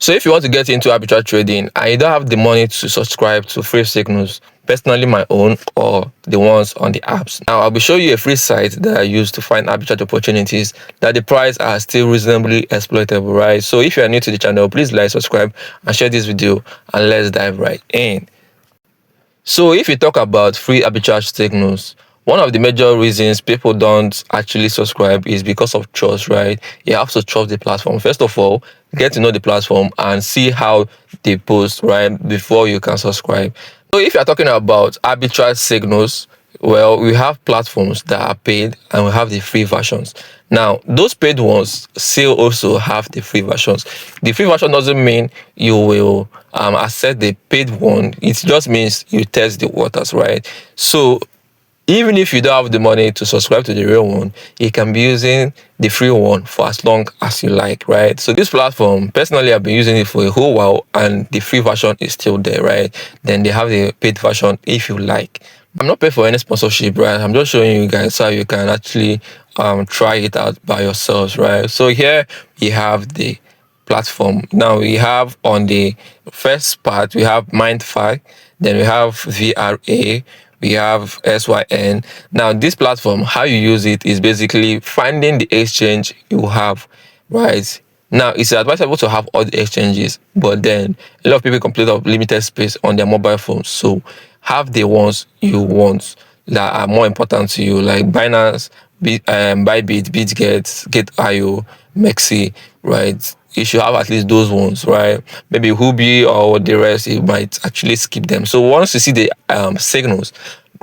So if you want to get into arbitrage trading and you don't have the money to subscribe to free signals, personally my own or the ones on the apps, now I'll be showing you a free site that I use to find arbitrage opportunities that the price are still reasonably exploitable, right? So if you are new to the channel, please like, subscribe and share this video, and let's dive right in. So if you talk about free arbitrage signals, one of the major reasons people don't actually subscribe is because of trust, right? You have to trust the platform. First of all, get to know the platform and see how they post, right, before you can subscribe. So if you're talking about arbitrage signals, well, we have platforms that are paid and we have the free versions. Now, those paid ones still also have the free versions. The free version doesn't mean you will accept the paid one. It just means you test the waters, right? So even if you don't have the money to subscribe to the real one, you can be using the free one for as long as you like, right? So this platform, personally, I've been using it for a whole while and the free version is still there, right? Then they have the paid version if you like. I'm not paid for any sponsorship, right? I'm just showing you guys how you can actually try it out by yourselves, right? So here we have the platform. Now we have on the first part, we have MindFi, then we have VRA, we have SYN. Now this platform, how you use it is basically finding the exchange you have, right? Now it's advisable to have all the exchanges, but then a lot of people complain of limited space on their mobile phones. So have the ones you want that are more important to you, like Binance, Bybit, BitGet, Get.io, Mexi, right? You should have at least those ones, right? Maybe Huobi or the rest, you might actually skip them. So once you see the signals,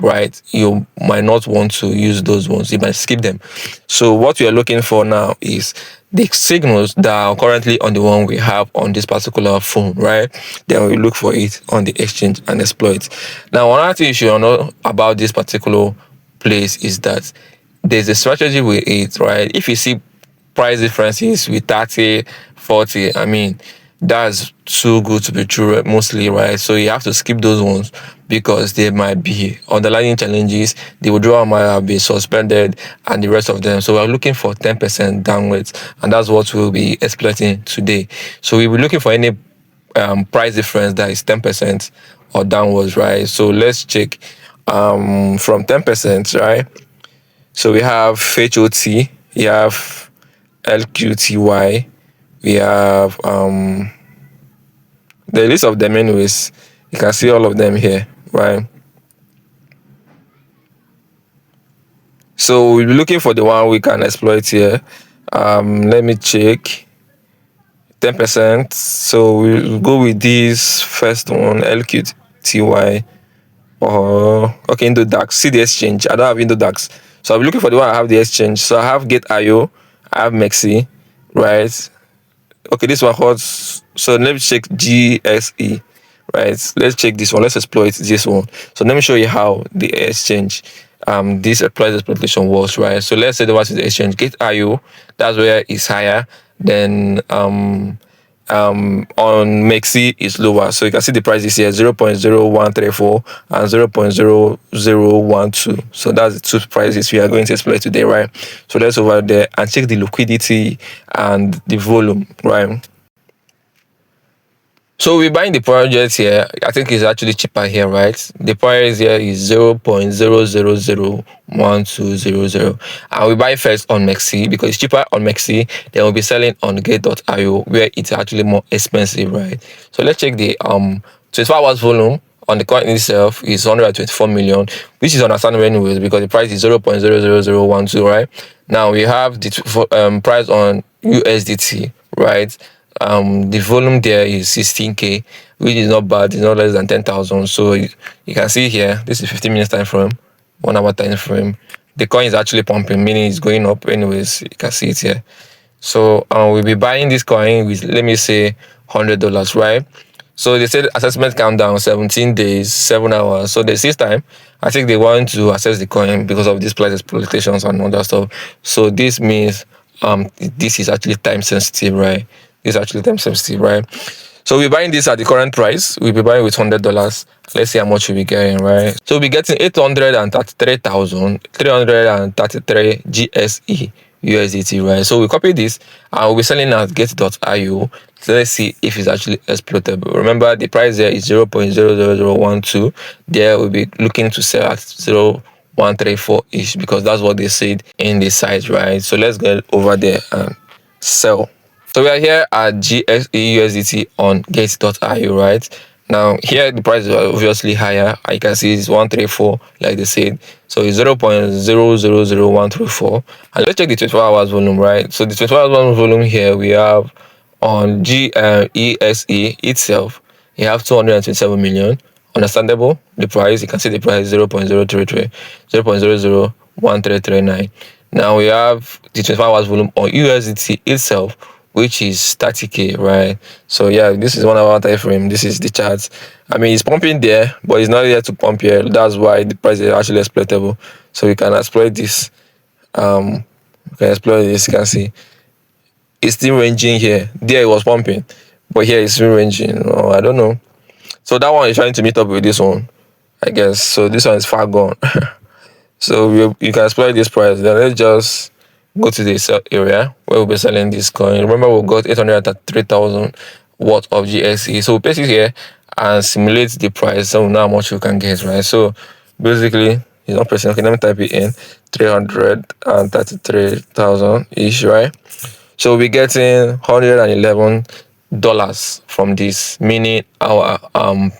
right, you might not want to use those ones. You might skip them. So what we are looking for now is the signals that are currently on the one we have on this particular phone, right? Then we look for it on the exchange and exploit. Now, another thing you should know about this particular place is that there's a strategy with it, right? If you see price differences with 30, 40, I mean, that's too good to be true, mostly, right? So you have to skip those ones because there might be underlying challenges. The withdrawal might have been suspended and the rest of them. So we're looking for 10% downwards, and that's what we'll be exploiting today. So we'll be looking for any price difference that is 10% or downwards, right? So let's check from 10%, right? So we have HOT, we have LQTY, we have the list of them anyways. You can see all of them here, right? So we'll be looking for the one we can exploit here. Let me check. 10%. So we'll go with this first one, LQTY. Or okay, Indo DAX. See the exchange. I don't have Indo DAX. So I'll be looking for the one I have the exchange. So I have Get.io, I have Mexi, right? Okay, this one holds. So let me check GSE, right? Let's check this one. Let's exploit this one. So let me show you how the exchange, this price exploitation works, right? So let's say the one is the exchange Get.io. That's where it's higher. Then on Mexi is lower. So you can see the price is here 0.0134 and 0.0012. So that's the two prices we are going to exploit today, right? So let's over there and check the liquidity and the volume, right? So we're buying the project here. I think it's actually cheaper here, right? The price here is 0.0001200. And we buy first on Mexi because it's cheaper on Mexi. Then we'll be selling on Get.io where it's actually more expensive, right? So let's check the 24 hours volume on the coin itself is 124 million, which is understandable anyways because the price is 0.00012, right? Now we have the price on USDT, right? The volume there is 16k, which is not bad. It's not less than 10,000. So you can see here, this is 15 minutes time frame, 1 hour time frame. The coin is actually pumping, meaning it's going up anyways. You can see it here. So we'll be buying this coin with, let me say, $100, right? So they said assessment countdown 17 days, 7 hours. So this time, I think they want to assess the coin because of these price exploitations and all that stuff. So this means this is actually time sensitive, right? Is actually time sensitive, right? So we're buying this at the current price. We'll be buying with $100. Let's see how much we'll be getting, right? So we'll be getting 833,333 GSE, USDT, right? So we copy this and we'll be selling at get.io. So let's see if it's actually exploitable. Remember, the price there is 0.00012. There we'll be looking to sell at 0.134-ish because that's what they said in the site, right? So let's get over there and sell. So we are here at GXE USDT on get.io, right? Now here the price is obviously higher. I can see it's 134 like they said. So it's 0.000134. And let's check the 24 hours volume, right? So the 24 hours volume here we have on GESE itself, you have 227 million. Understandable. The price, you can see the price 0.033, 0.001339. Now we have the 24 hours volume on USDT itself, which is 30k, right? So yeah, this is 1 hour time frame. This is the chart. I mean, it's pumping there, but it's not there to pump here. That's why the price is actually exploitable. So we can exploit this. We can exploit this. You can see it's still ranging here. There it was pumping, but here it's still ranging. Oh, I don't know. So that one is trying to meet up with this one, I guess. So this one is far gone. So you can exploit this price. Then let's just go to the sell area where we'll be selling this coin. Remember, we got 833,000 worth of GXE. So we paste it here and simulate the price so we know how much you can get, right? So basically, it's not pressing. Okay, let me type it in. 333,000 ish, right? So we'll be getting $111 from this, meaning our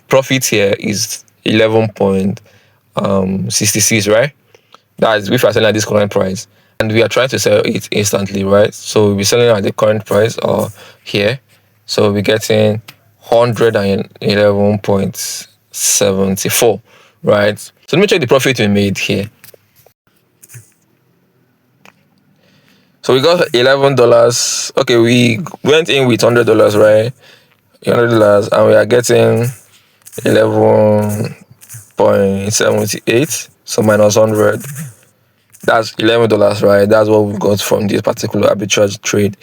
profit here is 11.66, right? That is if we're selling at this current price, and we are trying to sell it instantly, right? So we'll be selling at the current price or here. So we'll be getting 111.74, right? So let me check the profit we made here. So we got $11. Okay, we went in with $100, right? $100, and we are getting 11.78. So minus 100. That's $11, right? That's what we got from this particular arbitrage trade.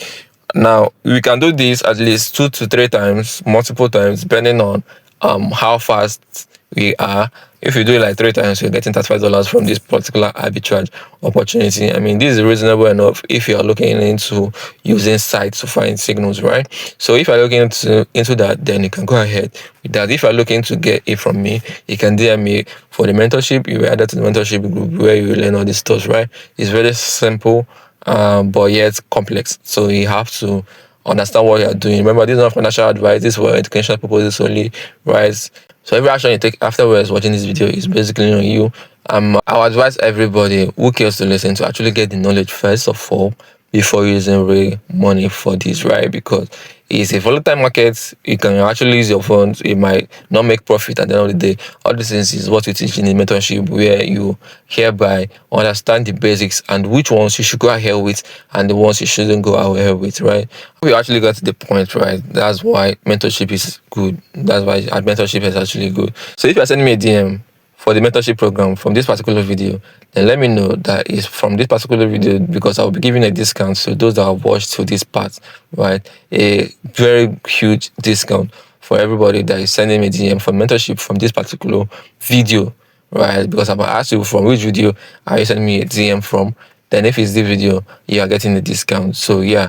Now we can do this at least 2 to 3 times, multiple times, depending on how fast we are. If you do it like 3 times, you're getting $35 from this particular arbitrage opportunity. I mean, this is reasonable enough if you're looking into using sites to find signals, right? So if you're looking into that, then you can go ahead with that. If you're looking to get it from me, you can DM me for the mentorship. You will add that to the mentorship group where you will learn all this stuff, right? It's very simple, but yet complex. So you have to understand what you're doing. Remember, this is not financial advice. This is for educational purposes only, right? So every action you take afterwards watching this video is basically on you. I would advise everybody who cares to listen to actually get the knowledge first of all before using real money for this, right? Because it's a volatile market. You can actually use your funds. It might not make profit at the end of the day. All these things is what we teach in the mentorship, where you hereby understand the basics and which ones you should go ahead with and the ones you shouldn't go ahead with, right? We actually got to the point, right? That's why mentorship is good. That's why mentorship is actually good. So if you're sending me a DM for the mentorship program from this particular video, then let me know that it's from this particular video, because I'll be giving a discount to those that have watched to this part, right? A very huge discount for everybody that is sending me a DM for mentorship from this particular video, right? Because I'm gonna ask you from which video are you sending me a DM from. Then if it's the video, you are getting the discount. So yeah,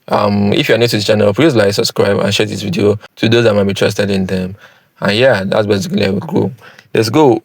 if you're new to the channel, please like, subscribe, and share this video to those that might be interested in them. And yeah, that's basically how we go. Let's go.